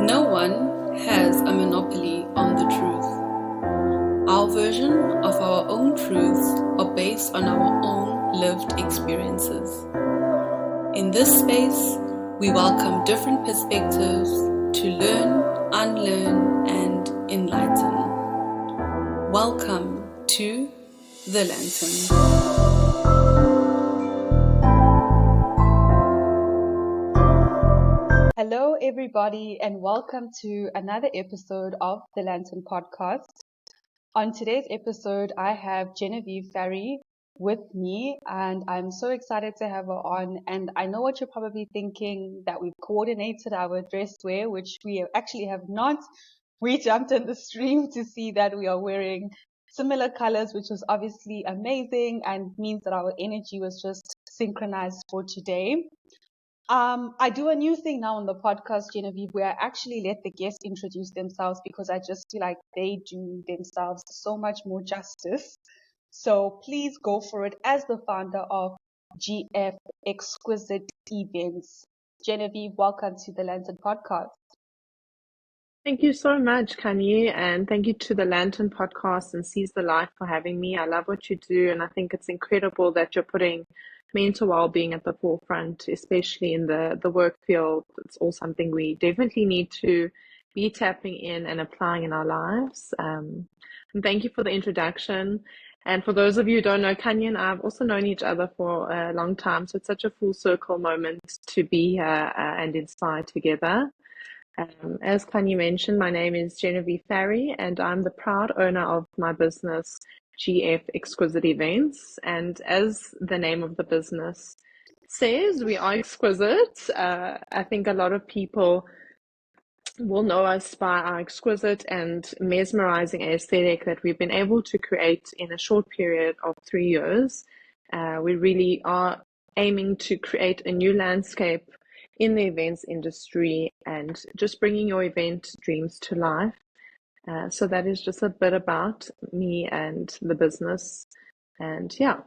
No one has a monopoly on the truth. Our version of our own truths are based on our own lived experiences. In this space, we welcome different perspectives to learn, unlearn, and enlighten. Welcome to The Lantern. Hello, everybody, and welcome to another episode of the Lantern Podcast. On today's episode, I have Genevieve Farry with me, and I'm so excited to have her on. And I know what you're probably thinking, that we've coordinated our dress wear, which we actually have not. We jumped in the stream to see that we are wearing similar colors, which was obviously amazing and means that our energy was just synchronized for today. I do a new thing now on the podcast, Genevieve, where I actually let the guests introduce themselves because I just feel like they do themselves so much more justice. So please go for it as the founder of GF Exquisite Events. Genevieve, welcome to the Lantern Podcast. Thank you so much, Khanyi, and thank you to the Lantern Podcast and Seize the Light for having me. I love what you do, and I think it's incredible that you're putting mental well-being at the forefront, especially in the work field. It's all something we definitely need to be tapping in and applying in our lives. And thank you for the introduction. And for those of you who don't know, Khanyi and I have also known each other for a long time, so it's such a full circle moment to be here and inspired together. As Khanyi mentioned, my name is Genevieve Farry, and I'm the proud owner of my business, GF Exquisite Events. And as the name of the business says, we are exquisite. I think a lot of people will know us by our exquisite and mesmerizing aesthetic that we've been able to create in a short period of 3 years. We really are aiming to create a new landscape in the events industry and just bringing your event dreams to life. So that is just a bit about me and the business. And yeah.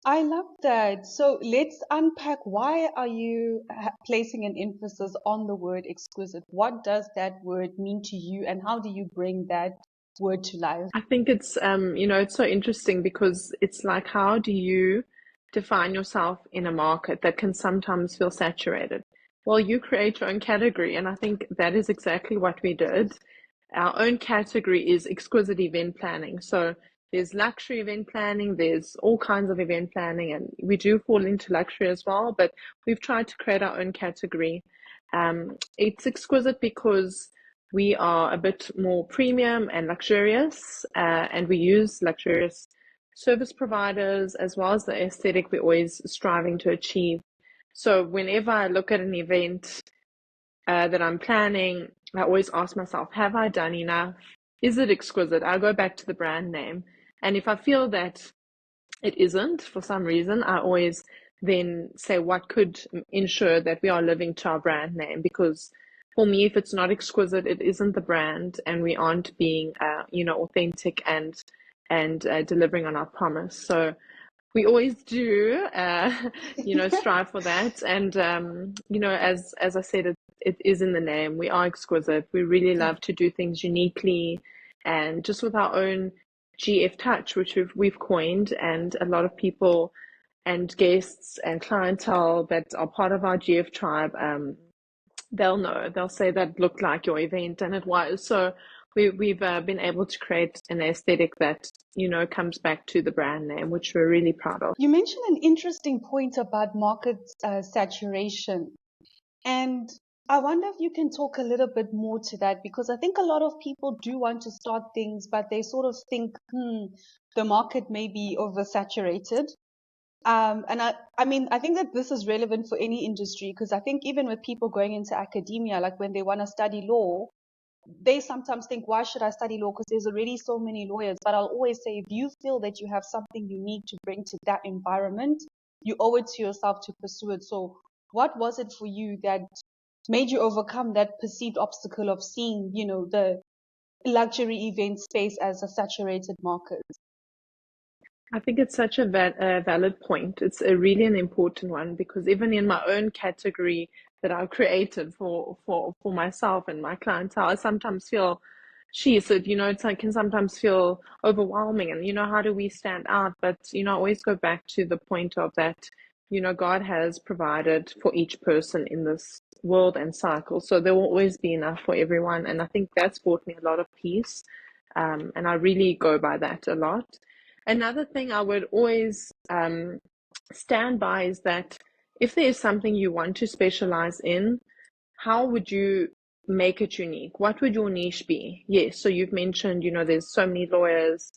I love that. So let's unpack, why are you placing an emphasis on the word exquisite? What does that word mean to you, and how do you bring that word to life? I think it's it's so interesting because it's like, how do you define yourself in a market that can sometimes feel saturated? Well, you create your own category, and I think that is exactly what we did. Our own category is exquisite event planning. So there's luxury event planning, there's all kinds of event planning, and we do fall into luxury as well, but we've tried to create our own category. It's exquisite because we are a bit more premium and luxurious, and we use luxurious service providers as well as the aesthetic we're always striving to achieve. So whenever I look at an event that I'm planning, I always ask myself, have I done enough? Is it exquisite? I go back to the brand name. And if I feel that it isn't for some reason, I always then say what could ensure that we are living to our brand name. Because for me, if it's not exquisite, it isn't the brand, and we aren't being, authentic and delivering on our promise. So we always do, strive for that. And, as I said, it is in the name. We are exquisite. We really love to do things uniquely and just with our own GF touch, which we've coined, and a lot of people and guests and clientele that are part of our GF tribe, they'll know. They'll say that looked like your event, and it was. So we've been able to create an aesthetic that comes back to the brand name, which we're really proud of. You mentioned an interesting point about market saturation, and I wonder if you can talk a little bit more to that, because I think a lot of people do want to start things, but they sort of think, the market may be oversaturated. And I think that this is relevant for any industry, because I think even with people going into academia, like when they want to study law, they sometimes think, why should I study law? Because there's already so many lawyers. But I'll always say, if you feel that you have something unique to bring to that environment, you owe it to yourself to pursue it. So what was it for you that made you overcome that perceived obstacle of seeing, the luxury event space as a saturated market? I think it's such a valid point. It's really an important one, because even in my own category, that I've created for myself and my clientele. I sometimes feel she said, it's like can sometimes feel overwhelming, and how do we stand out? But I always go back to the point of that, God has provided for each person in this world and cycle, so there will always be enough for everyone. And I think that's brought me a lot of peace, and I really go by that a lot. Another thing I would always stand by is that if there is something you want to specialize in, how would you make it unique? What would your niche be? Yes, so you've mentioned, there's so many lawyers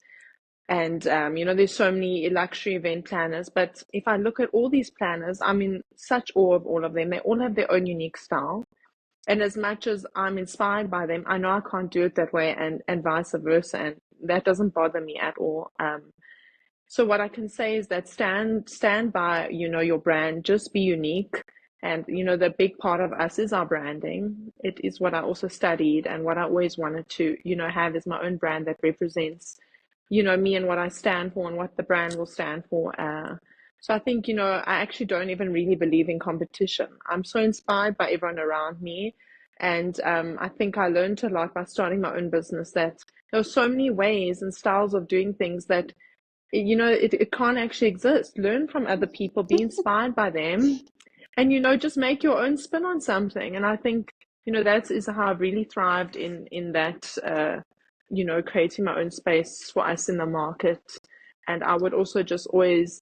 and, there's so many luxury event planners. But if I look at all these planners, I'm in such awe of all of them. They all have their own unique style. And as much as I'm inspired by them, I know I can't do it that way, and vice versa. And that doesn't bother me at all. So what I can say is that stand by, your brand, just be unique. And, the big part of us is our branding. It is what I also studied, and what I always wanted to, have is my own brand that represents, me and what I stand for and what the brand will stand for. So I think, I actually don't even really believe in competition. I'm so inspired by everyone around me. And I think I learned a lot by starting my own business, that there are so many ways and styles of doing things that it can't actually exist. Learn from other people, be inspired by them, and just make your own spin on something. And I think that is how I've really thrived in that creating my own space for us in the market. And I would also just always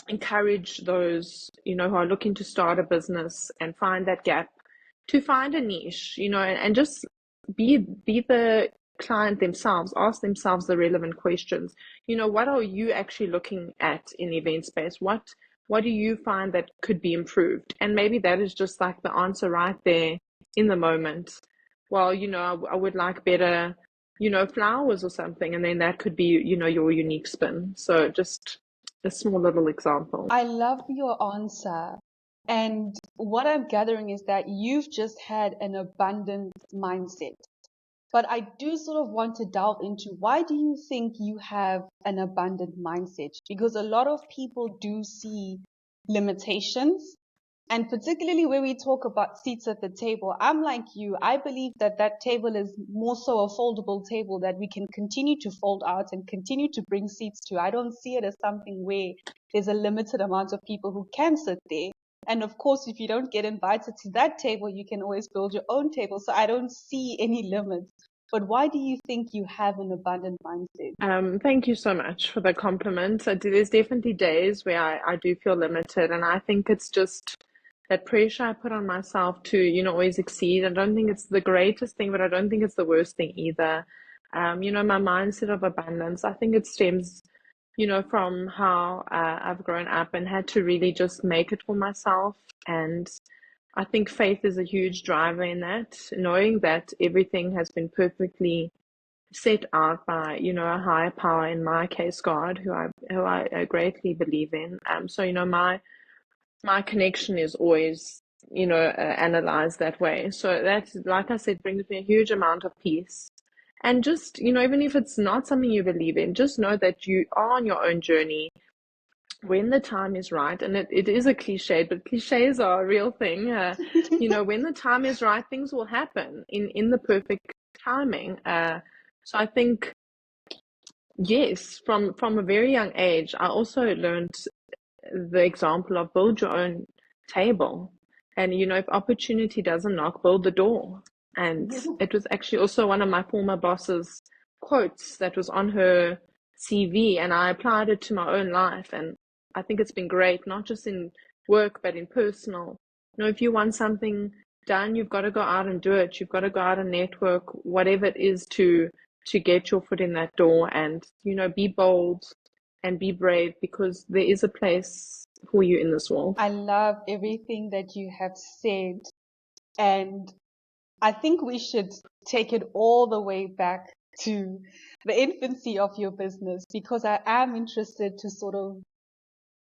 encourage those who are looking to start a business and find that gap, to find a niche, and just be the client themselves, ask themselves the relevant questions. What are you actually looking at in the event space? What do you find that could be improved? And maybe that is just like the answer right there in the moment. Well, I would like better, flowers or something, and then that could be, your unique spin. So just a small little example. I love your answer. And what I'm gathering is that you've just had an abundant mindset. But I do sort of want to delve into, why do you think you have an abundant mindset? Because a lot of people do see limitations. And particularly when we talk about seats at the table, I'm like you. I believe that that table is more so a foldable table that we can continue to fold out and continue to bring seats to. I don't see it as something where there's a limited amount of people who can sit there. And of course, if you don't get invited to that table, you can always build your own table. So I don't see any limits. But why do you think you have an abundant mindset? Thank you so much for the compliment. There's definitely days where I do feel limited, and I think it's just that pressure I put on myself to, always exceed. I don't think it's the greatest thing, but I don't think it's the worst thing either. My mindset of abundance, I think it stems, from how I've grown up and had to really just make it for myself. And I think faith is a huge driver in that, knowing that everything has been perfectly set out by, a higher power, in my case, God, who I greatly believe in. So, my connection is always, analyzed that way. So that, like I said, brings me a huge amount of peace. And just, even if it's not something you believe in, just know that you are on your own journey when the time is right. And it is a cliche, but cliches are a real thing. When the time is right, things will happen in the perfect timing. So I think, yes, from a very young age, I also learned the example of build your own table. And, if opportunity doesn't knock, build the door. And it was actually also one of my former boss's quotes that was on her CV, and I applied it to my own life. And I think it's been great, not just in work, but in personal. If you want something done, you've got to go out and do it. You've got to go out and network, whatever it is to get your foot in that door, and, be bold and be brave, because there is a place for you in this world. I love everything that you have said. And I think we should take it all the way back to the infancy of your business, because I am interested to sort of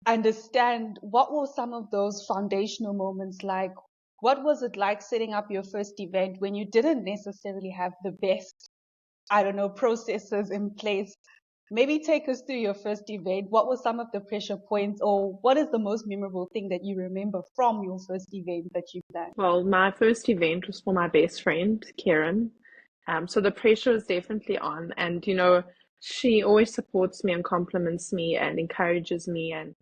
understand, what were some of those foundational moments like? What was it like setting up your first event when you didn't necessarily have the best, I don't know, processes in place? Maybe take us through your first event. What were some of the pressure points, or what is the most memorable thing that you remember from your first event that you've done? Well, my first event was for my best friend, Karen. So the pressure is definitely on. And, she always supports me and compliments me and encourages me. And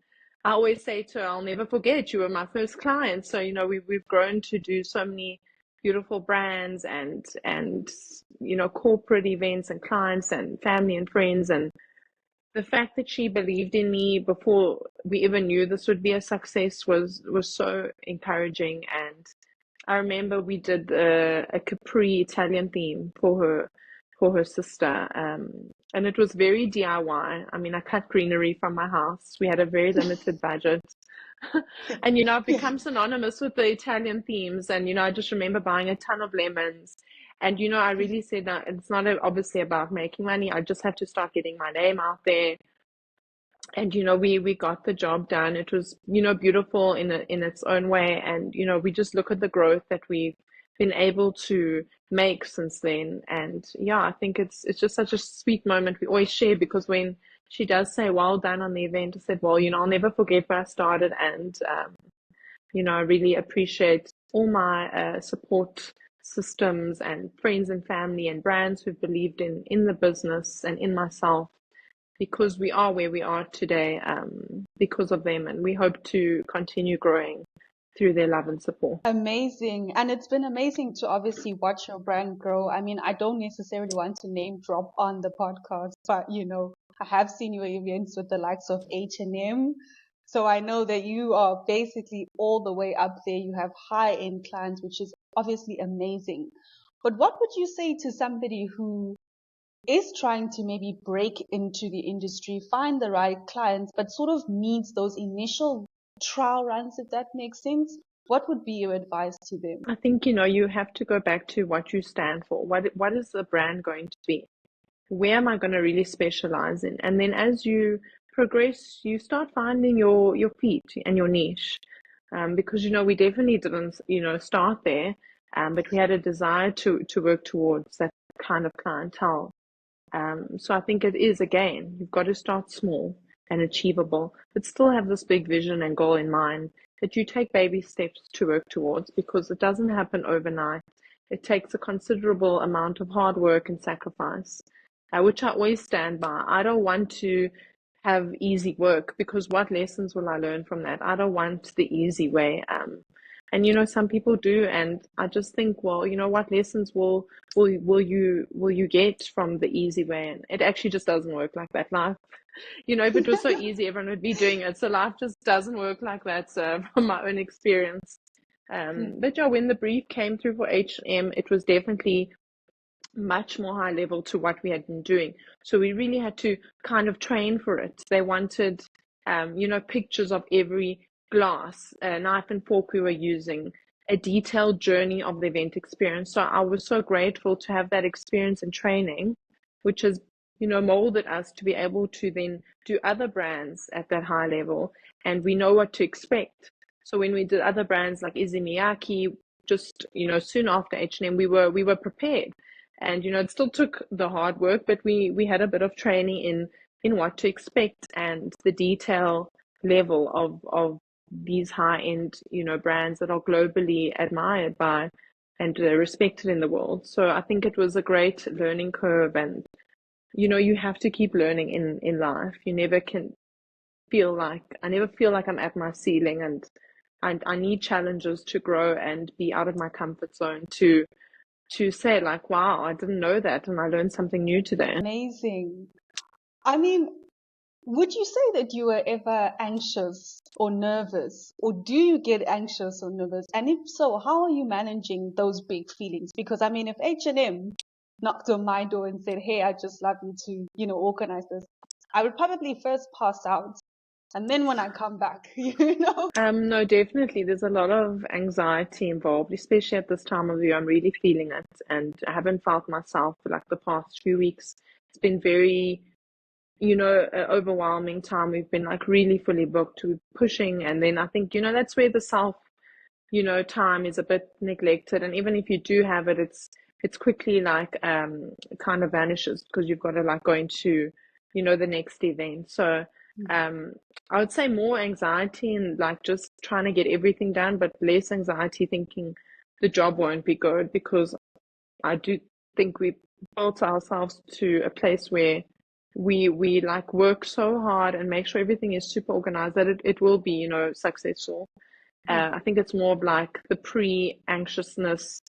I always say to her, I'll never forget you were my first client. So, we've grown to do so many beautiful brands and corporate events and clients and family and friends. And the fact that she believed in me before we even knew this would be a success was so encouraging. And I remember we did a Capri Italian theme for her sister, and it was very DIY. I mean, I cut greenery from my house. We had a very limited budget, and I've Yeah. become synonymous with the Italian themes. And I just remember buying a ton of lemons. And I really said that it's not obviously about making money. I just have to start getting my name out there. And we got the job done. It was beautiful in its own way. And we just look at the growth that we've been able to make since then. And yeah, I think it's just such a sweet moment we always share, because when she does say well done on the event, I said, well, I'll never forget where I started. And I really appreciate all my support systems and friends and family and brands who've believed in the business and in myself, because we are where we are today, because of them. And we hope to continue growing through their love and support. Amazing. And it's been amazing to obviously watch your brand grow. I mean, I don't necessarily want to name drop on the podcast, but I have seen your events with the likes of H&M. So I know that you are basically all the way up there. You have high-end clients, which is obviously amazing. But what would you say to somebody who is trying to maybe break into the industry, find the right clients, but sort of needs those initial trial runs, if that makes sense? What would be your advice to them? I think you have to go back to what you stand for. What is the brand going to be? Where am I going to really specialize in? And then as you progress, you start finding your feet and your niche. Because we definitely didn't start there, but we had a desire to work towards that kind of clientele. So I think it is, again, you've got to start small and achievable, but still have this big vision and goal in mind that you take baby steps to work towards, because it doesn't happen overnight. It takes a considerable amount of hard work and sacrifice, which I always stand by. I don't want to have easy work, because what lessons will I learn from that? I don't want the easy way. And some people do, and I just think, well, what lessons will you get from the easy way? And it actually just doesn't work like that. Life, if it was so easy, everyone would be doing it. So life just doesn't work like that. So from my own experience, but yeah, when the brief came through for H&M, it was definitely much more high level to what we had been doing. So we really had to kind of train for it. They wanted, pictures of every glass, knife and fork we were using, a detailed journey of the event experience. So I was so grateful to have that experience and training, which has, molded us to be able to then do other brands at that high level, and we know what to expect. So when we did other brands like Izumiyaki, just, soon after H&M, we were prepared. And it still took the hard work, but we had a bit of training in what to expect and the detail level of these high-end brands that are globally admired by and respected in the world. So I think it was a great learning curve. And you have to keep learning in life. You never can I never feel like I'm at my ceiling, and I need challenges to grow and be out of my comfort zone to say, like, wow, I didn't know that, and I learned something new today. Amazing. I mean, would you say that you were ever anxious or nervous, or do you get anxious or nervous? And if so, how are you managing those big feelings? Because I mean, if H&M knocked on my door and said, "Hey, I just love you to, organize this," I would probably first pass out, and then when I come back, No, definitely. There's a lot of anxiety involved, especially at this time of year. I'm really feeling it, and I haven't felt myself for like the past few weeks. It's been very, overwhelming time. We've been like really fully booked, we're pushing, and then I think, that's where the self, time is a bit neglected. And even if you do have it, it's quickly like kind of vanishes, because you've got to like go into the next event. So I would say more anxiety and like just trying to get everything done, but less anxiety thinking the job won't be good, because I do think we built ourselves to a place where we like work so hard and make sure everything is super organized that it will be, successful. I think it's more of like the pre-anxiousness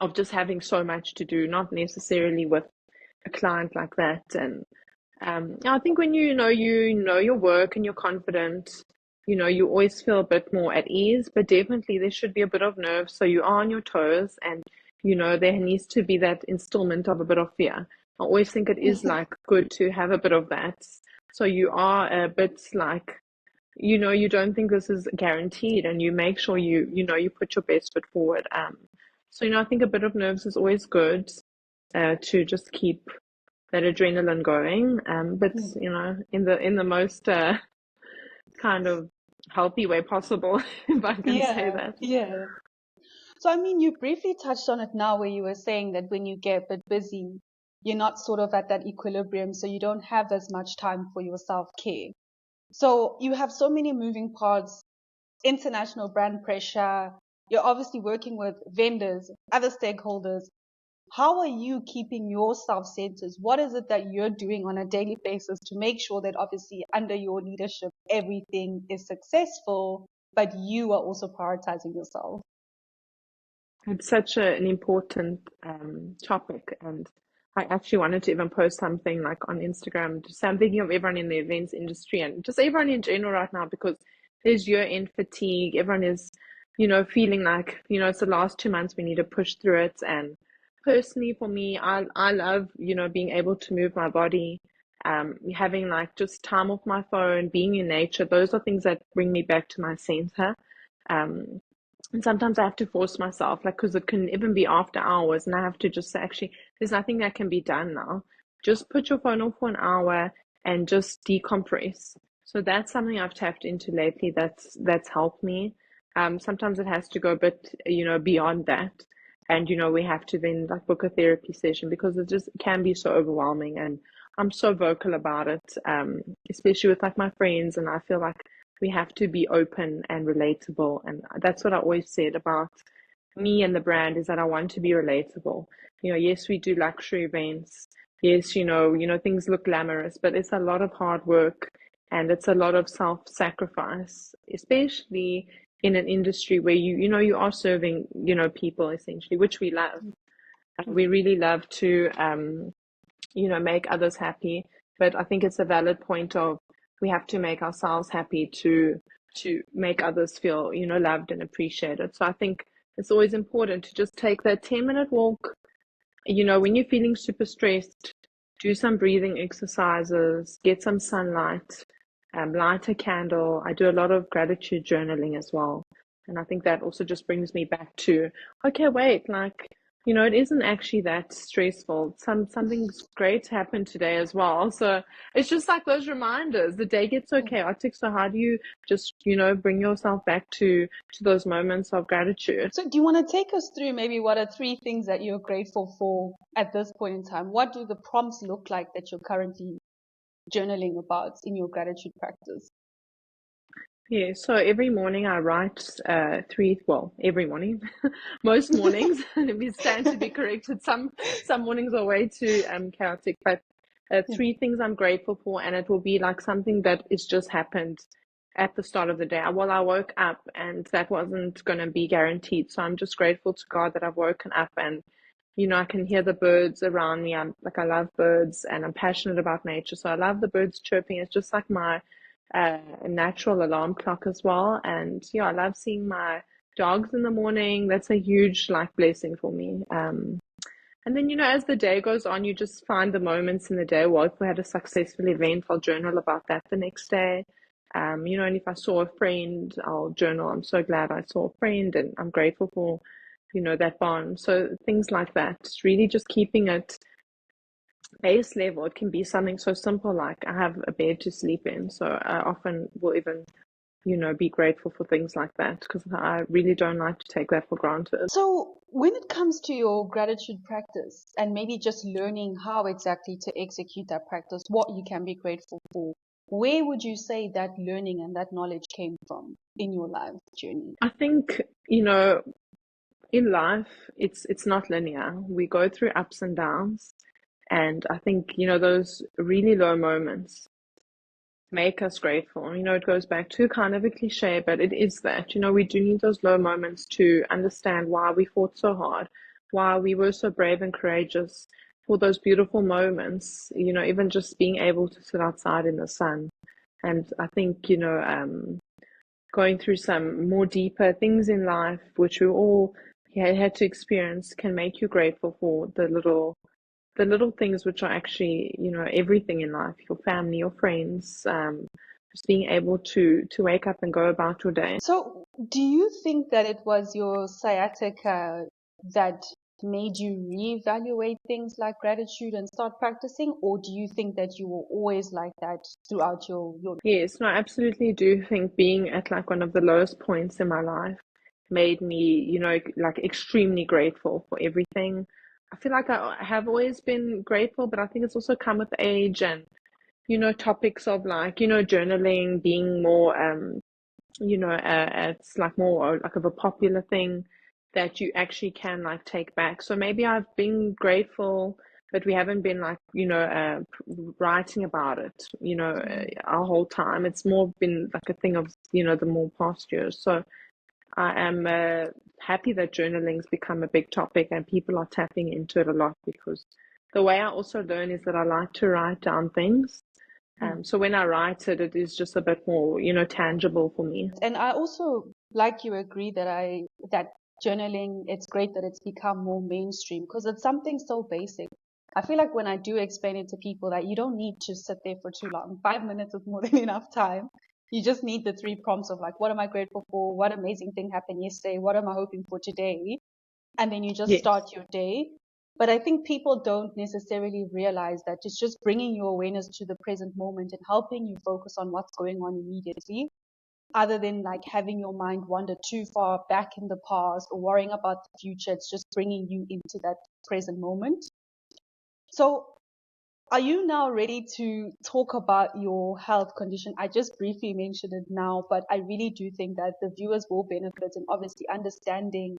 of just having so much to do, not necessarily with a client like that. And I think when you know your work and you're confident, you always feel a bit more at ease, but definitely there should be a bit of nerve, so you are on your toes, and there needs to be that installment of a bit of fear. I always think it is like good to have a bit of that, so you are a bit like, you don't think this is guaranteed, and you make sure you put your best foot forward. So I think a bit of nerves is always good, to just keep that adrenaline going. But in the most kind of healthy way possible, if I can say Yeah, that. yeah. So, I mean, you briefly touched on it now where you were saying that when you get a bit busy, you're not sort of at that equilibrium, so you don't have as much time for your self-care. So you have so many moving parts, international brand pressure. You're obviously working with vendors, other stakeholders. How are you keeping yourself centered? What is it that you're doing on a daily basis to make sure that obviously under your leadership, everything is successful, but you are also prioritizing yourself? It's such an important topic, and I actually wanted to even post something like on Instagram. Just I'm thinking of everyone in the events industry and just everyone in general right now, because there's year-end fatigue. Everyone is, feeling like, it's the last 2 months, we need to push through it. And personally, for me, I love, being able to move my body, having like just time off my phone, being in nature. Those are things that bring me back to my center. Um, and sometimes I have to force myself, like, because it can even be after hours, and I have to just say, actually, there's nothing that can be done now. Just put your phone off for an hour and just decompress. So that's something I've tapped into lately. That's helped me. Sometimes it has to go a bit, beyond that, and we have to then like book a therapy session, because it just can be so overwhelming. And I'm so vocal about it, especially with like my friends, and I feel like we have to be open and relatable. And that's what I always said about me and the brand, is that I want to be relatable. Yes, we do luxury events. Yes, things look glamorous, but it's a lot of hard work, and it's a lot of self-sacrifice, especially in an industry where you are serving, people essentially, which we love. We really love to make others happy. But I think it's a valid point of, we have to make ourselves happy to make others feel, loved and appreciated. So I think it's always important to just take that 10-minute walk. When you're feeling super stressed, do some breathing exercises, get some sunlight, light a candle. I do a lot of gratitude journaling as well. And I think that also just brings me back to, okay, wait, like, it isn't actually that stressful. Something's great happened today as well. So it's just like those reminders. The day gets so chaotic. So how do you just, bring yourself back to those moments of gratitude? So do you want to take us through maybe what are 3 things that you're grateful for at this point in time? What do the prompts look like that you're currently journaling about in your gratitude practice? Yeah, so every morning I write every morning, most mornings. Let me stand to be corrected. Some mornings are way too chaotic, but 3 things I'm grateful for, and it will be like something that is just happened at the start of the day. Well, I woke up, and that wasn't going to be guaranteed. So I'm just grateful to God that I've woken up, and I can hear the birds around me. I love birds, and I'm passionate about nature. So I love the birds chirping. It's just like my natural alarm clock as well. And yeah, I love seeing my dogs in the morning. That's a huge like blessing for me. And then, as the day goes on, you just find the moments in the day. Well, if we had a successful event, I'll journal about that the next day. And if I saw a friend, I'll journal. I'm so glad I saw a friend, and I'm grateful for, that bond. So things like that, really just keeping it base level. It can be something so simple like, I have a bed to sleep in. So I often will even be grateful for things like that, because I really don't like to take that for granted. So, when it comes to your gratitude practice and maybe just learning how exactly to execute that practice, what you can be grateful for, where would you say that learning and that knowledge came from in your life journey? I think, in life, it's not linear. We go through ups and downs, and I think, those really low moments make us grateful. It goes back to kind of a cliche, but it is that, we do need those low moments to understand why we fought so hard, why we were so brave and courageous, for those beautiful moments, even just being able to sit outside in the sun. And I think, going through some more deeper things in life, which we all had to experience, can make you grateful for the little things, which are actually, everything in life, your family, your friends, just being able to wake up and go about your day. So, do you think that it was your sciatica that made you reevaluate things like gratitude and start practicing, or do you think that you were always like that throughout your Yes, no, I absolutely do think being at like one of the lowest points in my life made me, like extremely grateful for everything. I feel like I have always been grateful, but I think it's also come with age and, topics of like, journaling being more, it's like more like of a popular thing that you actually can like take back. So maybe I've been grateful, but we haven't been like, writing about it, our whole time. It's more been like a thing of, the more past years. So I am happy that journaling's become a big topic and people are tapping into it a lot, because the way I also learn is that I like to write down things. So when I write it, it is just a bit more, tangible for me. And I also, like you, agree that journaling, it's great that it's become more mainstream because it's something so basic. I feel like when I do explain it to people that you don't need to sit there for too long. 5 minutes is more than enough time. You just need the three prompts of like, what am I grateful for? What amazing thing happened yesterday? What am I hoping for today? And then you just Yes. start your day. But I think people don't necessarily realize that it's just bringing your awareness to the present moment and helping you focus on what's going on immediately, other than like having your mind wander too far back in the past or worrying about the future. It's just bringing you into that present moment. So, are you now ready to talk about your health condition? I just briefly mentioned it now, but I really do think that the viewers will benefit in obviously understanding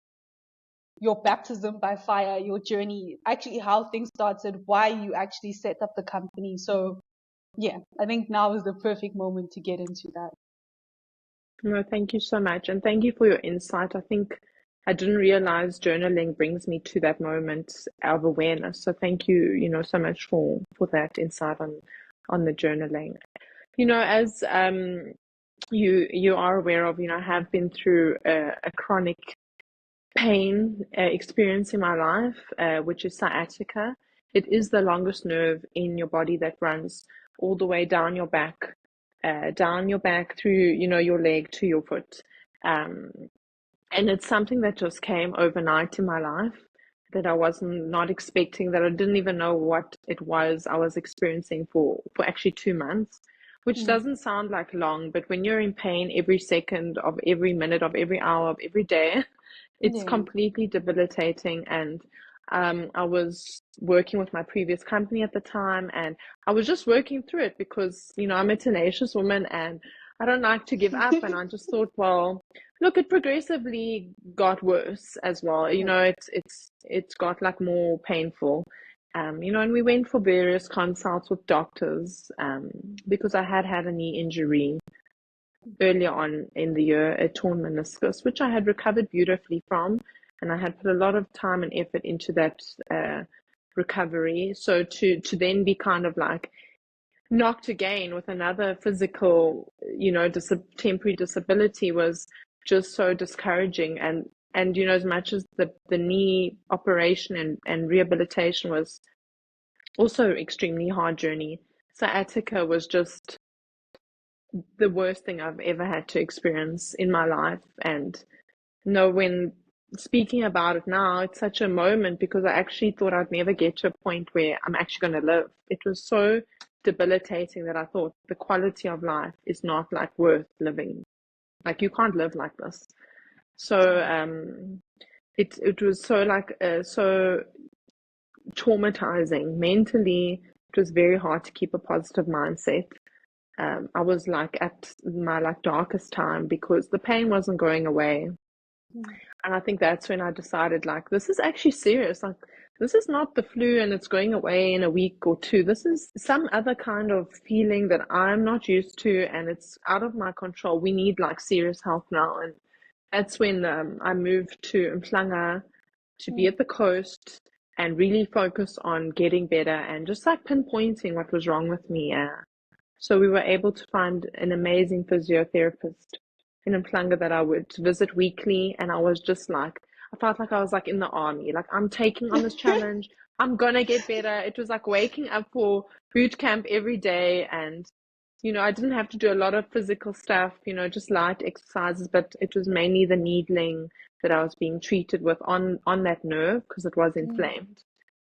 your baptism by fire, your journey, actually how things started, why you actually set up the company. So, yeah, I think now is the perfect moment to get into that. No, thank you so much. And thank you for your insight. I think I didn't realize journaling brings me to that moment of awareness. So thank you, so much for that insight on the journaling. As you are aware of, I have been through a chronic pain experience in my life, which is sciatica. It is the longest nerve in your body that runs all the way down your back through, your leg to your foot. Um, and it's something that just came overnight in my life, that I wasn't not expecting, that I didn't even know what it was I was experiencing for actually 2 months, which Mm. doesn't sound like long, but when you're in pain every second of every minute of every hour of every day, it's Yeah. completely debilitating. And I was working with my previous company at the time, and I was just working through it because, I'm a tenacious woman and I don't like to give up. And I just thought, well, look, it progressively got worse as well. Yeah. It's got like more painful. And we went for various consults with doctors, because I had a knee injury earlier on in the year, a torn meniscus, which I had recovered beautifully from, and I had put a lot of time and effort into that recovery. So to then be kind of like knocked again with another physical, temporary disability was just so discouraging. And as much as the knee operation and rehabilitation was also extremely hard journey, sciatica was just the worst thing I've ever had to experience in my life. And when speaking about it now, it's such a moment, because I actually thought I'd never get to a point where I'm actually going to live. It was so debilitating that I thought the quality of life is not like worth living. Like you can't live like this. So it was so like so traumatizing mentally. It was very hard to keep a positive mindset. I was like at my like darkest time because the pain wasn't going away. And I think that's when I decided like this is actually serious. Like this is not the flu and it's going away in a week or two. This is some other kind of feeling that I'm not used to and it's out of my control. We need like serious help now. And that's when I moved to Mhlanga to be at the coast and really focus on getting better and just like pinpointing what was wrong with me. So we were able to find an amazing physiotherapist in Mhlanga that I would visit weekly, and I was just like, I felt like I was like in the army, like I'm taking on this challenge. I'm gonna get better. It was like waking up for boot camp every day, and I didn't have to do a lot of physical stuff, just light exercises, but it was mainly the needling that I was being treated with on that nerve because it was inflamed.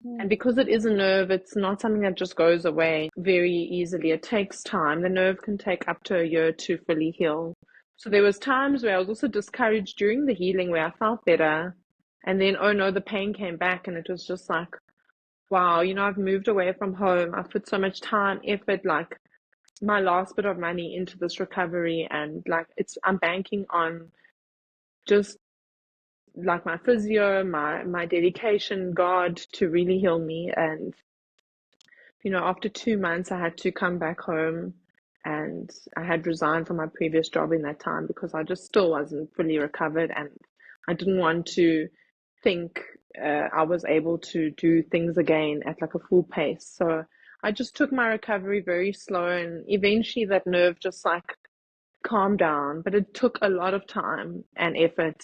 And because it is a nerve, it's not something that just goes away very easily. It takes time. The nerve can take up to a year to fully heal. So there was times where I was also discouraged during the healing where I felt better. And then, oh no, the pain came back and it was just like, wow, I've moved away from home. I've put so much time, effort, like my last bit of money into this recovery. And like I'm banking on just like my physio, my dedication, God to really heal me. And after 2 months, I had to come back home and I had resigned from my previous job in that time because I just still wasn't fully recovered and I didn't want to think I was able to do things again at like a full pace. So I just took my recovery very slow and eventually that nerve just like calmed down, but it took a lot of time and effort.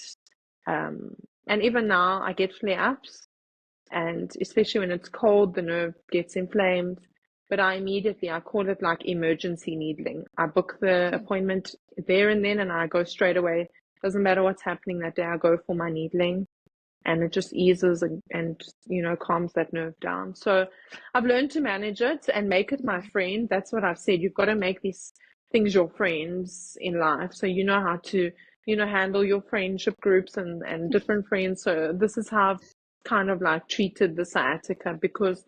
And even now I get flare-ups and especially when it's cold, the nerve gets inflamed. But I call it like emergency needling. I book the appointment there and then, and I go straight away. Doesn't matter what's happening that day, I go for my needling, and it just eases and calms that nerve down. So I've learned to manage it and make it my friend. That's what I've said. You've got to make these things your friends in life, so you know how to handle your friendship groups and different friends. So this is how I've kind of like treated the sciatica because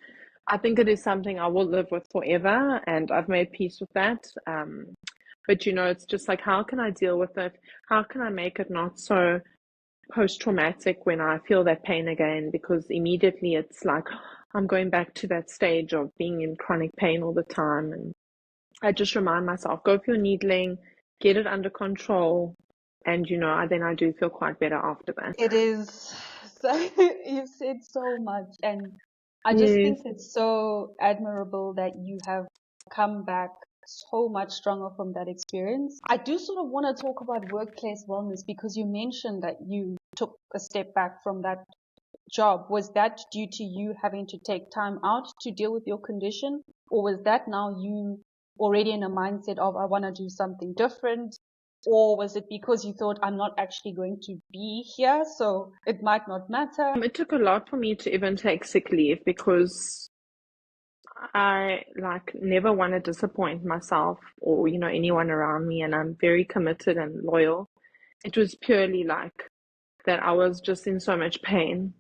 I think it is something I will live with forever and I've made peace with that. But it's just like, how can I deal with it? How can I make it not so post-traumatic when I feel that pain again? Because immediately it's like, I'm going back to that stage of being in chronic pain all the time. And I just remind myself, go for your needling, get it under control. And, then I do feel quite better after that. It is, so, you've said so much, and I just Yes. think it's so admirable that you have come back so much stronger from that experience. I do sort of want to talk about workplace wellness because you mentioned that you took a step back from that job. Was that due to you having to take time out to deal with your condition, or was that now you already in a mindset of I want to do something different? Or was it because you thought I'm not actually going to be here, so it might not matter? It took a lot for me to even take sick leave because I like never want to disappoint myself or anyone around me, and I'm very committed and loyal. It was purely like that I was just in so much pain.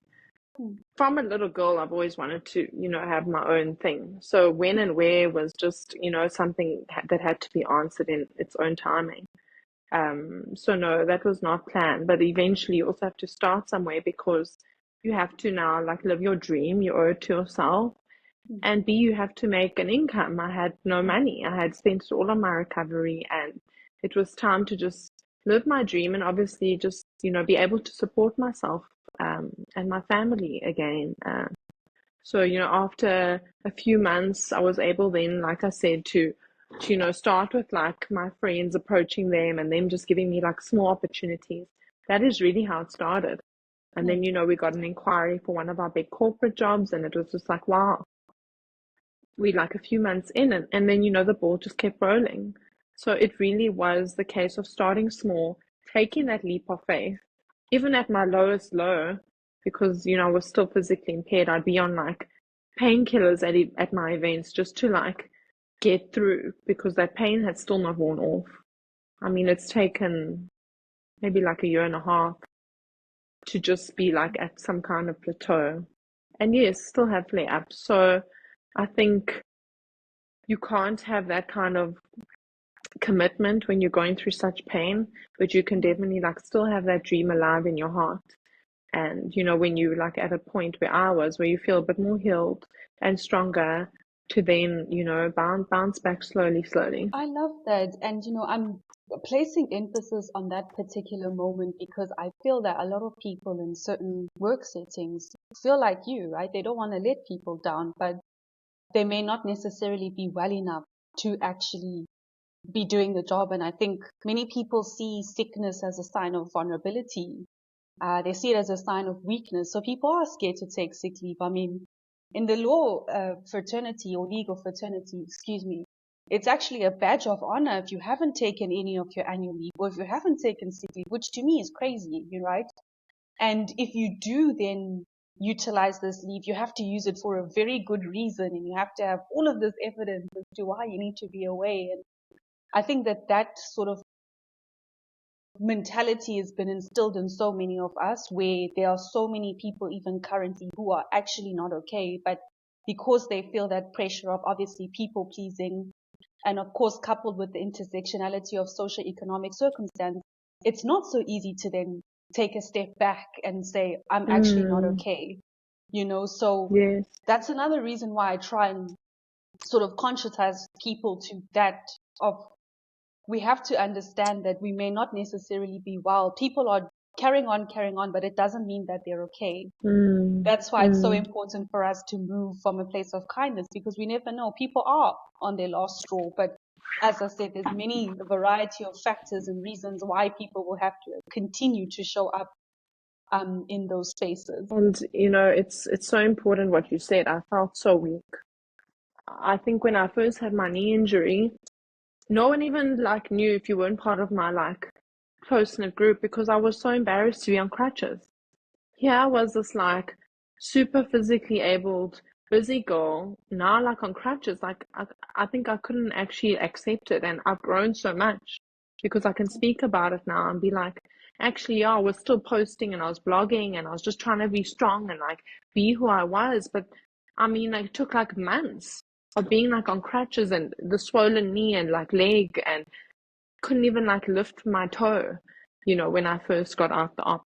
From a little girl, I've always wanted to have my own thing. So when and where was just something that had to be answered in its own timing. So no, that was not planned, but eventually you also have to start somewhere because you have to now like live your dream, you owe it to yourself. And B, you have to make an income. I had no money. I had spent it all on my recovery and it was time to just live my dream and obviously just, be able to support myself, and my family again. So, after a few months, I was able then, like I said, to start with like my friends approaching them and them just giving me like small opportunities. That is really how it started. And then, we got an inquiry for one of our big corporate jobs and it was just like, wow, we like a few months in and then, the ball just kept rolling. So it really was the case of starting small, taking that leap of faith, even at my lowest low, because, I was still physically impaired. I'd be on like painkillers at my events just to like get through because that pain had still not worn off. I mean, it's taken maybe like a year and a half to just be like at some kind of plateau. And yes, still have flare-ups. So I think you can't have that kind of commitment when you're going through such pain, but you can definitely like still have that dream alive in your heart. And when you like at a point where I was, where you feel a bit more healed and stronger to then, bounce back slowly, slowly. I love that. And, I'm placing emphasis on that particular moment because I feel that a lot of people in certain work settings feel like you, right? They don't want to let people down, but they may not necessarily be well enough to actually be doing the job. And I think many people see sickness as a sign of vulnerability. They see it as a sign of weakness. So people are scared to take sick leave. I mean, in the law fraternity or legal fraternity, excuse me, it's actually a badge of honor if you haven't taken any of your annual leave or if you haven't taken sick leave, which to me is crazy, right? And if you do then utilize this leave, you have to use it for a very good reason and you have to have all of this evidence as to why you need to be away. And I think that sort of mentality has been instilled in so many of us where there are so many people even currently who are actually not okay, but because they feel that pressure of obviously people pleasing and of course coupled with the intersectionality of socio-economic circumstance, it's not so easy to then take a step back and say, I'm actually not Mm, okay. So yes. that's another reason why I try and sort of conscientize people to that of we have to understand that we may not necessarily be well. People are carrying on, but it doesn't mean that they're okay. Mm, That's why it's so mm. important for us to move from a place of kindness because we never know. People are on their last straw, but as I said, there's many variety of factors and reasons why people will have to continue to show up in those spaces. And it's so important what you said. I felt so weak. I think when I first had my knee injury, no one even like knew if you weren't part of my like close-knit group because I was so embarrassed to be on crutches. Here I was this like super physically abled, busy girl, now like on crutches. Like I think I couldn't actually accept it, and I've grown so much because I can speak about it now and be like, actually, yeah, I was still posting and I was blogging and I was just trying to be strong and like be who I was. But I mean, like, it took like months of being like on crutches and the swollen knee and like leg and couldn't even like lift my toe, when I first got out the op.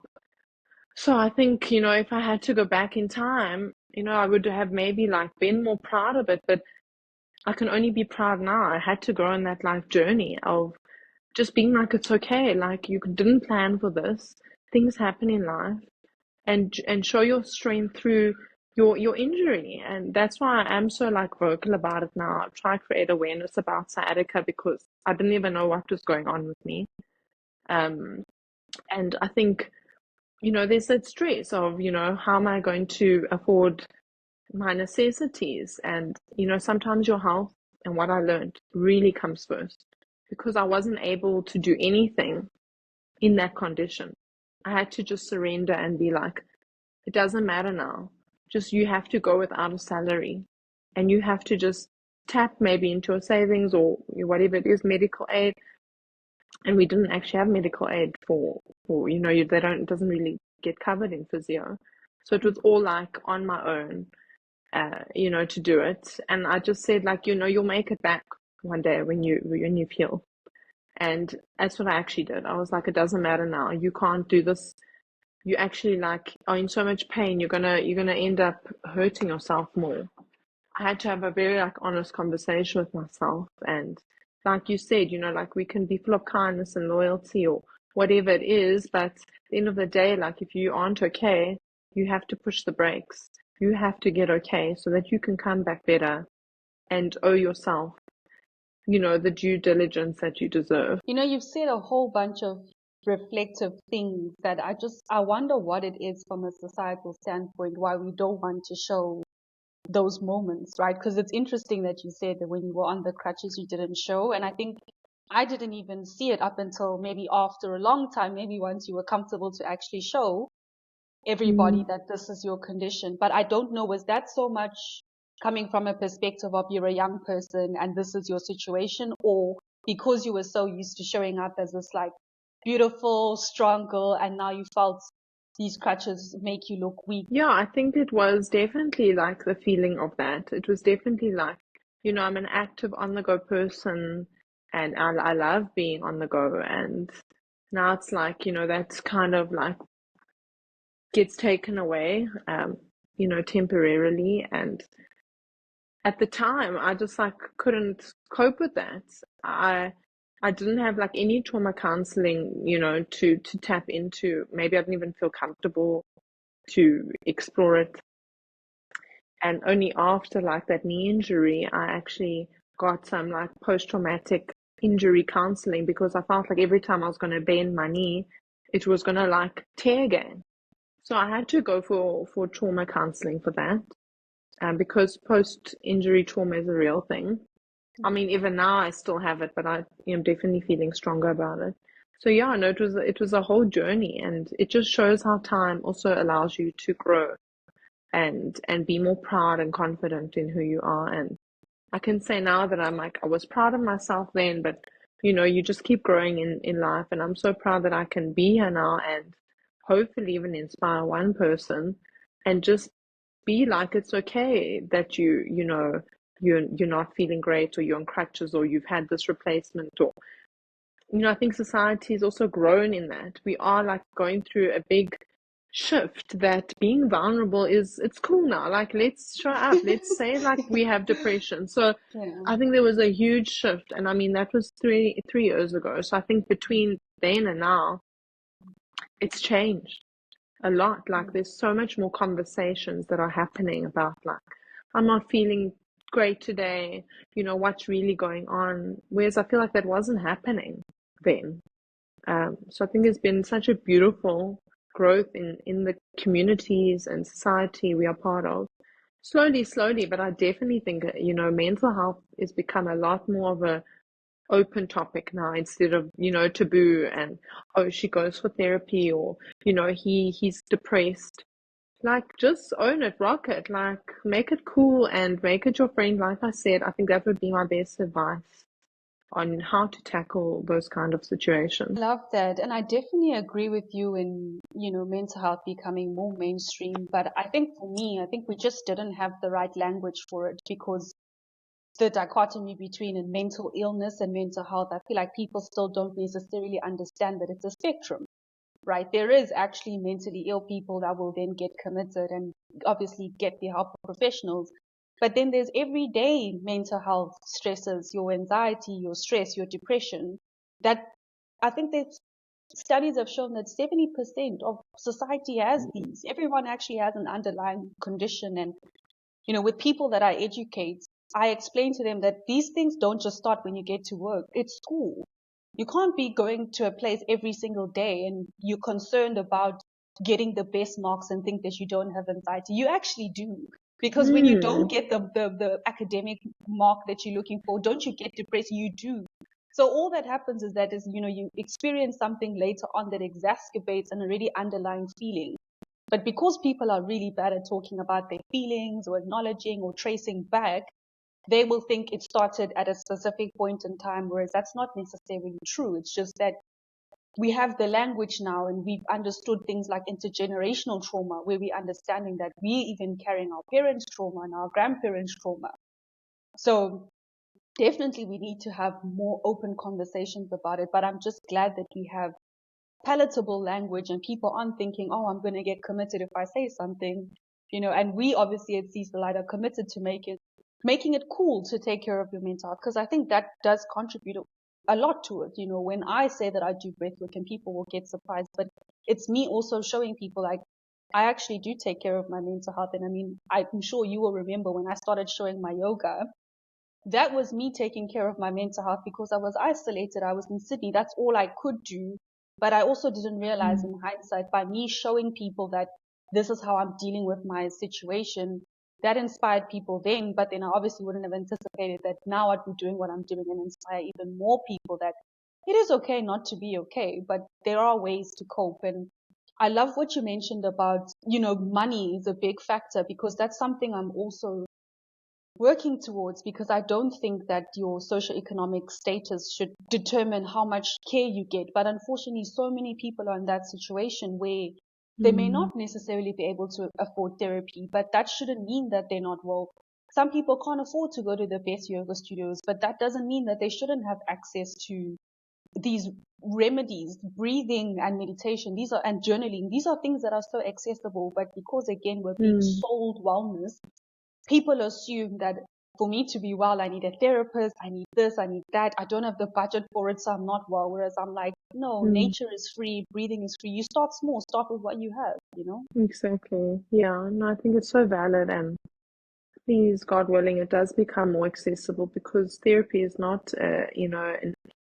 So I think, if I had to go back in time, I would have maybe like been more proud of it, but I can only be proud now. I had to go on that life journey of just being like, it's okay. Like you didn't plan for this. Things happen in life and show your strength through your injury. And that's why I am so like vocal about it now. I've tried to create awareness about sciatica because I didn't even know what was going on with me. Um, and I think there's that stress of, how am I going to afford my necessities? And, sometimes your health and what I learned really comes first because I wasn't able to do anything in that condition. I had to just surrender and be like, it doesn't matter now. Just you have to go without a salary and you have to just tap maybe into a savings or whatever it is, medical aid. And we didn't actually have medical aid for they don't it doesn't really get covered in physio. So it was all like on my own, to do it. And I just said like, you'll make it back one day when you feel. And that's what I actually did. I was like, it doesn't matter now. You can't do this. You actually like are in so much pain. You're gonna end up hurting yourself more. I had to have a very like honest conversation with myself. And like you said, like we can be full of kindness and loyalty or whatever it is, but at the end of the day, like if you aren't okay, you have to push the brakes. You have to get okay so that you can come back better and owe yourself, the due diligence that you deserve. You've said a whole bunch of reflective things that I wonder what it is from a societal standpoint, why we don't want to show those moments, right? Because it's interesting that you said that when you were on the crutches, you didn't show. And I think I didn't even see it up until maybe after a long time, maybe once you were comfortable to actually show everybody Mm. that this is your condition. But I don't know, was that so much coming from a perspective of you're a young person and this is your situation, or because you were so used to showing up as this like beautiful, strong girl, and now you felt these crutches make you look weak? Yeah, I think it was definitely like the feeling of that. It was definitely like, I'm an active on the go person and I love being on the go. And now it's like, that's kind of like gets taken away, temporarily. And at the time, I just like couldn't cope with that. I I didn't have like any trauma counseling, to tap into. Maybe I didn't even feel comfortable to explore it. And only after like that knee injury, I actually got some like post-traumatic injury counseling because I felt like every time I was going to bend my knee, it was going to like tear again. So I had to go for trauma counseling for that, because post-injury trauma is a real thing. I mean, even now I still have it, but I am definitely feeling stronger about it. So yeah, no, it was a whole journey, and it just shows how time also allows you to grow and be more proud and confident in who you are. And I can say now that I'm like, I was proud of myself then, but you just keep growing in life. And I'm so proud that I can be here now and hopefully even inspire one person and just be like, it's okay that you're not feeling great, or you're on crutches, or you've had this replacement, or I think society has also grown in that. We are like going through a big shift that being vulnerable it's cool now. Like, let's show up. Let's say like we have depression. So Yeah. I think there was a huge shift. And I mean, that was three years ago. So I think between then and now, it's changed a lot. Like, there's so much more conversations that are happening about like, I'm not feeling great today, what's really going on. Whereas I feel like that wasn't happening then. So I think there's been such a beautiful growth in the communities and society we are part of. Slowly, but I definitely think, mental health has become a lot more of a open topic now, instead of, taboo. And, oh, she goes for therapy, or, he's depressed. Like, just own it, rock it, like, make it cool and make it your friend. Like I said, I think that would be my best advice on how to tackle those kind of situations. Love that. And I definitely agree with you in, mental health becoming more mainstream. But I think for me, I think we just didn't have the right language for it, because the dichotomy between a mental illness and mental health, I feel like people still don't necessarily understand that it's a spectrum, right? There is actually mentally ill people that will then get committed and obviously get the help of professionals. But then there's everyday mental health stresses, your anxiety, your stress, your depression, that I think that studies have shown that 70% of society has these. Everyone actually has an underlying condition. And, with people that I educate, I explain to them that these things don't just start when you get to work. It's school. You can't be going to a place every single day and you're concerned about getting the best marks and think that you don't have anxiety. You actually do. Because when you don't Hmm. get the academic mark that you're looking for, don't you get depressed? You do. So all that happens is that you experience something later on that exacerbates an already underlying feeling. But because people are really bad at talking about their feelings or acknowledging or tracing back, they will think it started at a specific point in time, whereas that's not necessarily true. It's just that we have the language now and we've understood things like intergenerational trauma, where we're understanding that we're even carrying our parents' trauma and our grandparents' trauma. So definitely we need to have more open conversations about it. But I'm just glad that we have palatable language and people aren't thinking, oh, I'm going to get committed if I say something, and we obviously at Seize the Light are committed to making it cool to take care of your mental health, because I think that does contribute a lot to it. When I say that I do breathwork and people will get surprised, but it's me also showing people like, I actually do take care of my mental health. And I mean, I'm sure you will remember when I started showing my yoga, that was me taking care of my mental health because I was isolated. I was in Sydney. That's all I could do. But I also didn't realize in hindsight, by me showing people that this is how I'm dealing with my situation, that inspired people then. But then I obviously wouldn't have anticipated that now I'd be doing what I'm doing and inspire even more people that it is okay not to be okay, but there are ways to cope. And I love what you mentioned about, money is a big factor, because that's something I'm also working towards, because I don't think that your socioeconomic status should determine how much care you get. But unfortunately, so many people are in that situation where they may Mm, not necessarily be able to afford therapy, but that shouldn't mean that they're not well. Some people can't afford to go to the best yoga studios, but that doesn't mean that they shouldn't have access to these remedies, breathing and meditation. And journaling. These are things that are so accessible, but because again, we're being mm, sold wellness, people assume that for me to be well, I need a therapist, I need this, I need that. I don't have the budget for it, so I'm not well. Whereas I'm like, no, mm. nature is free, breathing is free. You start small, start with what you have, you know? Exactly. Yeah, no, I think it's so valid, and please, God willing, it does become more accessible because therapy is not,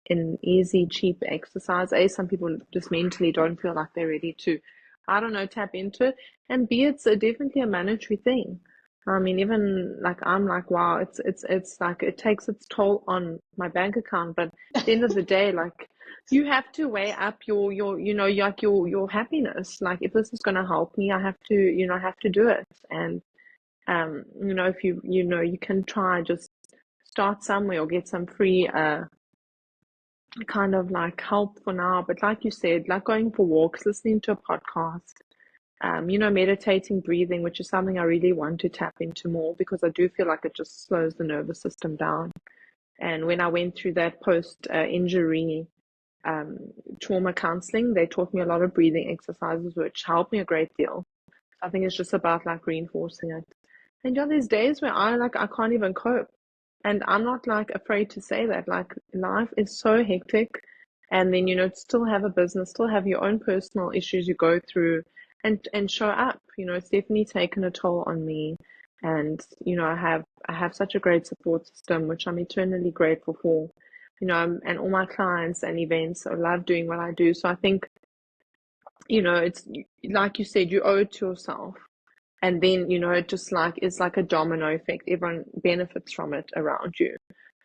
an easy, cheap exercise. A, some people just mentally don't feel like they're ready to, I don't know, tap into it. And B, it's definitely a monetary thing. I mean, even like I'm like, wow, it's like it takes its toll on my bank account. But at the end of the day, like you have to weigh up your happiness. Like if this is going to help me, I have to do it. And if you can try just start somewhere or get some free kind of like help for now. But like you said, like going for walks, listening to a podcast, meditating, breathing, which is something I really want to tap into more because I do feel like it just slows the nervous system down. And when I went through that post injury um, trauma counseling, they taught me a lot of breathing exercises, which helped me a great deal. I think it's just about like reinforcing it. And there's days where I can't even cope. And I'm not like afraid to say that. Like life is so hectic. And then, still have a business, still have your own personal issues you go through and show up. It's definitely taken a toll on me. And, I have such a great support system, which I'm eternally grateful for. And all my clients and events, I love doing what I do. So I think, it's like you said, you owe it to yourself. And then, it just like it's like a domino effect. Everyone benefits from it around you.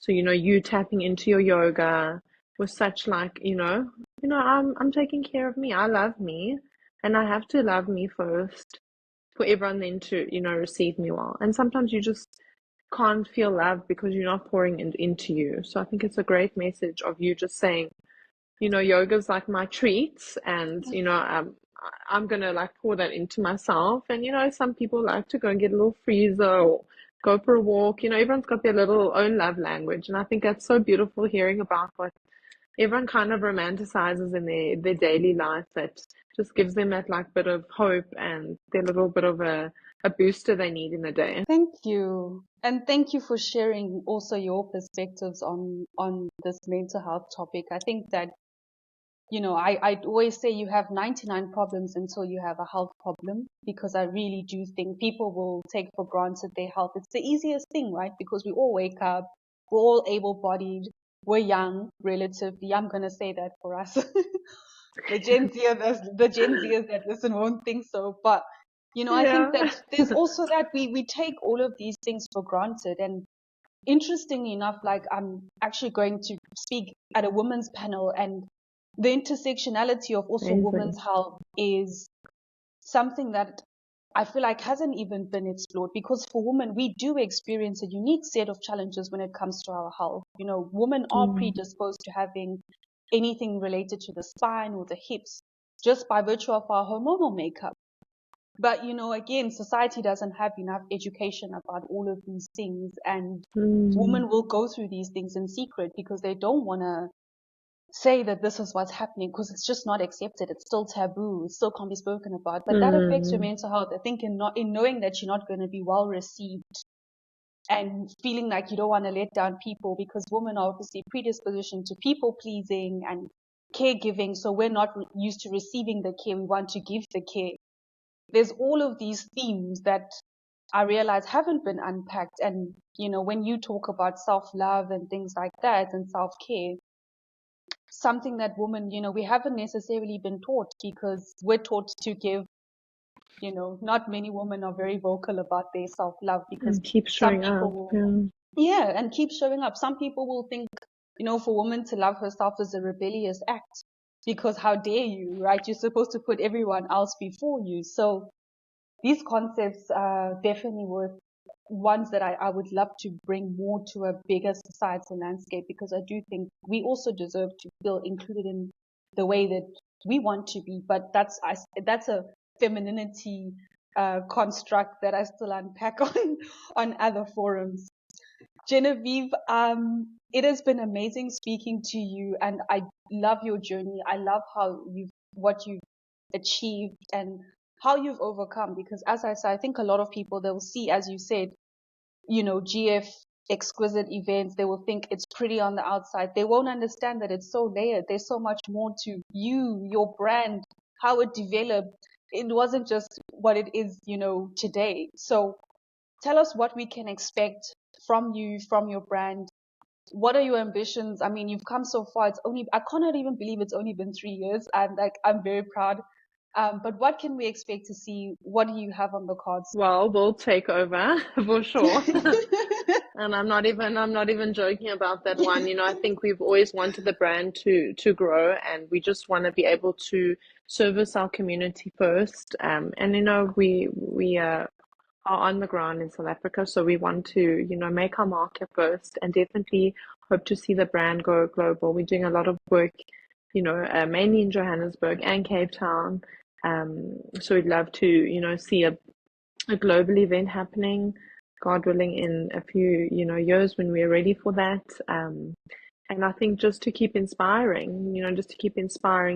So, you tapping into your yoga with such like, I'm taking care of me. I love me and I have to love me first for everyone then to, receive me well. And sometimes you just can't feel love because you're not pouring into you. So I think it's a great message of you just saying, yoga's like my treats, and I'm gonna like pour that into myself. And some people like to go and get a little freezer or go for a walk. Everyone's got their little own love language, and I think that's so beautiful hearing about what everyone kind of romanticizes in their daily life that just gives them that like bit of hope and their little bit of a booster they need in the day. Thank you. And thank you for sharing also your perspectives on this mental health topic. I think that I always say you have 99 problems until you have a health problem, because I really do think people will take for granted their health. It's the easiest thing, right? Because we all wake up, we're all able-bodied, we're young, relatively. I'm going to say that for us. The Gen Zers that listen won't think so. But, I think Yeah. that there's also that we take all of these things for granted. And interestingly enough, like I'm actually going to speak at a women's panel, and the intersectionality of also Amazing. women's health is something that I feel like hasn't even been explored, because for women, we do experience a unique set of challenges when it comes to our health. Women are Mm, predisposed to having anything related to the spine or the hips just by virtue of our hormonal makeup. But, again, society doesn't have enough education about all of these things, and mm, women will go through these things in secret because they don't want to say that this is what's happening, because it's just not accepted. It's still taboo. It still can't be spoken about. But that affects your mm, mental health. I think in knowing that you're not going to be well received and feeling like you don't want to let down people, because women are obviously predispositioned to people pleasing and caregiving. So we're not used to receiving the care. We want to give the care. There's all of these themes that I realize haven't been unpacked. And, when you talk about self-love and things like that and self-care, something that women, we haven't necessarily been taught, because we're taught to give, not many women are very vocal about their self-love, because and keep some showing people up. will, Yeah. yeah, and keep showing up. Some people will think, for women to love herself is a rebellious act, because how dare you, right? You're supposed to put everyone else before you. So these concepts are definitely worth ones that I would love to bring more to a bigger societal landscape, because I do think we also deserve to feel included in the way that we want to be. But that's a femininity construct that I still unpack on other forums. Genevieve, it has been amazing speaking to you, and I love your journey. I love what you've achieved and how you've overcome. Because as I said, I think a lot of people, they'll see, as you said, GF Exquisite Events, they will think it's pretty on the outside. They won't understand that it's so layered. There's so much more to you, your brand, how it developed. It wasn't just what it is, today. So tell us what we can expect from you, from your brand. What are your ambitions? I mean, you've come so far. I cannot even believe it's only been 3 years. I'm very proud. But what can we expect to see? What do you have on the cards? Well, we'll take over for sure. And I'm not even joking about that one. I think we've always wanted the brand to grow, and we just want to be able to service our community first. And we are on the ground in South Africa, so we want to make our market first, and definitely hope to see the brand go global. We're doing a lot of work, mainly in Johannesburg and Cape Town. So we'd love to see a global event happening, God willing, in a few, years when we're ready for that. And I think just to keep inspiring,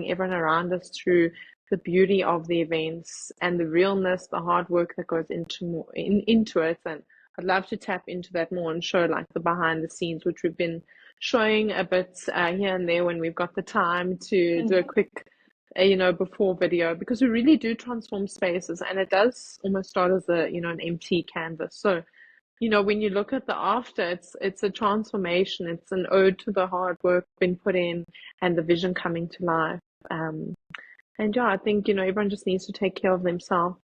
everyone around us through the beauty of the events and the realness, the hard work that goes into it. And I'd love to tap into that more and show like the behind the scenes, which we've been showing a bit here and there when we've got the time to do a quick before video, because we really do transform spaces, and it does almost start as an empty canvas. So, when you look at the after, it's a transformation. It's an ode to the hard work been put in and the vision coming to life. And yeah, I think, everyone just needs to take care of themselves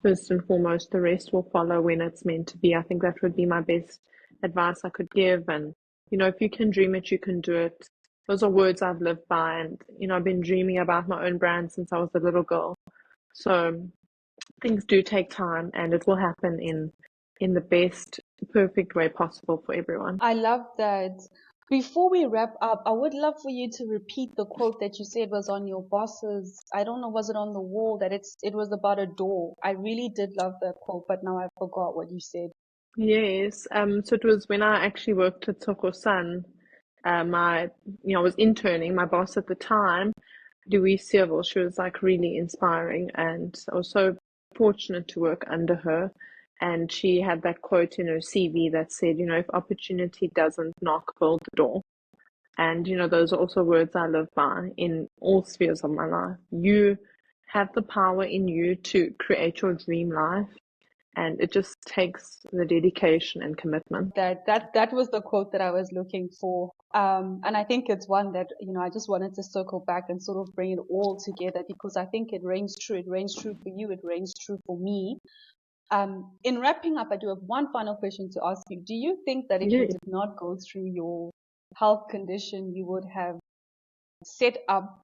first and foremost. The rest will follow when it's meant to be. I think that would be my best advice I could give. And, if you can dream it, you can do it. Those are words I've lived by, and I've been dreaming about my own brand since I was a little girl. So things do take time, and it will happen in the best, perfect way possible for everyone. I love that. Before we wrap up, I would love for you to repeat the quote that you said was on your boss's, I don't know, was it on the wall, that it was about a door. I really did love that quote, but now I forgot what you said. Yes. So it was when I actually worked at Tshokosan. I was interning. My boss at the time, Louise Seville, she was like really inspiring, and I was so fortunate to work under her. And she had that quote in her CV that said, if opportunity doesn't knock, build the door. And, those are also words I live by in all spheres of my life. You have the power in you to create your dream life. And it just takes the dedication and commitment. That was the quote that I was looking for. And I think it's one that, I just wanted to circle back and sort of bring it all together, because I think it rings true. It rings true for you. It rings true for me. In wrapping up, I do have one final question to ask you. Do you think that if you did not go through your health condition, you would have set up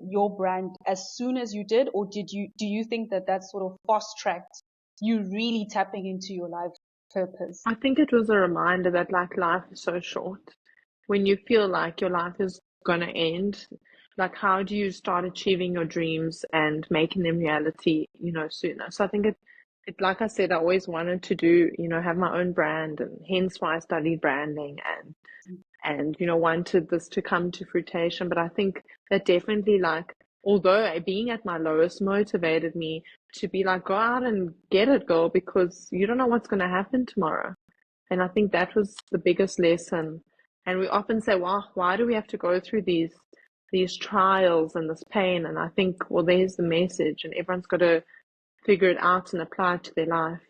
your brand as soon as you did, or do you think that sort of fast tracked you really tapping into your life purpose? I think it was a reminder that like life is so short. When you feel like your life is gonna end, like how do you start achieving your dreams and making them reality, sooner? So I think it like I said, I always wanted to do, have my own brand, and hence why I studied branding and wanted this to come to fruition. But I think that definitely, like, although being at my lowest motivated me to be like, go out and get it, girl, because you don't know what's going to happen tomorrow. And I think that was the biggest lesson. And we often say, well, why do we have to go through these trials and this pain? And I think, well, there's the message, and everyone's got to figure it out and apply it to their life,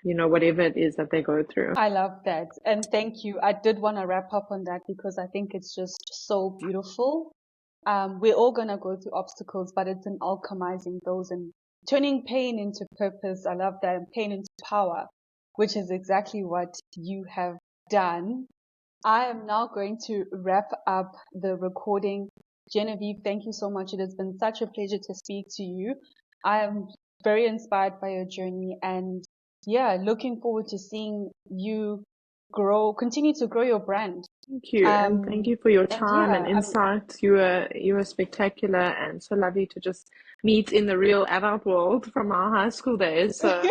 whatever it is that they go through. I love that. And thank you. I did want to wrap up on that because I think it's just so beautiful. We're all going to go through obstacles, but it's in alchemizing those and turning pain into purpose. I love that. And pain into power, which is exactly what you have done. I am now going to wrap up the recording. Genevieve, thank you so much. It has been such a pleasure to speak to you. I am very inspired by your journey, and looking forward to seeing you continue to grow your brand. Thank you, and thank you for your And time and insight. You were spectacular, and so lovely to just meet in the real adult world from our high school days. So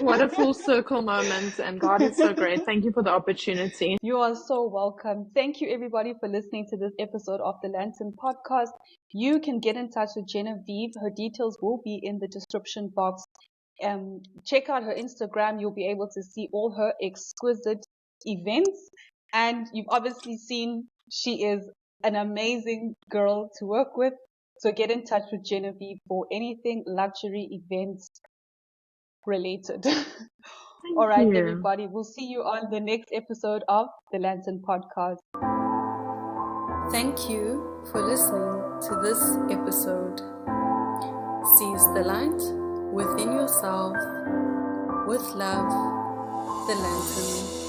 what a full circle moment, and God is so great. Thank you for the opportunity. You are so welcome. Thank you, everybody, for listening to this episode of the Lantern Podcast. You can get in touch with Genevieve. Her details will be in the description box. Check out her Instagram. You'll be able to see all her exquisite events. And you've obviously seen she is an amazing girl to work with. So get in touch with Genevieve for anything luxury events related. All right, you. everybody. We'll see you on the next episode of the Lantern Podcast. Thank you for listening to this episode. Seize the light within yourself with love, the Lantern.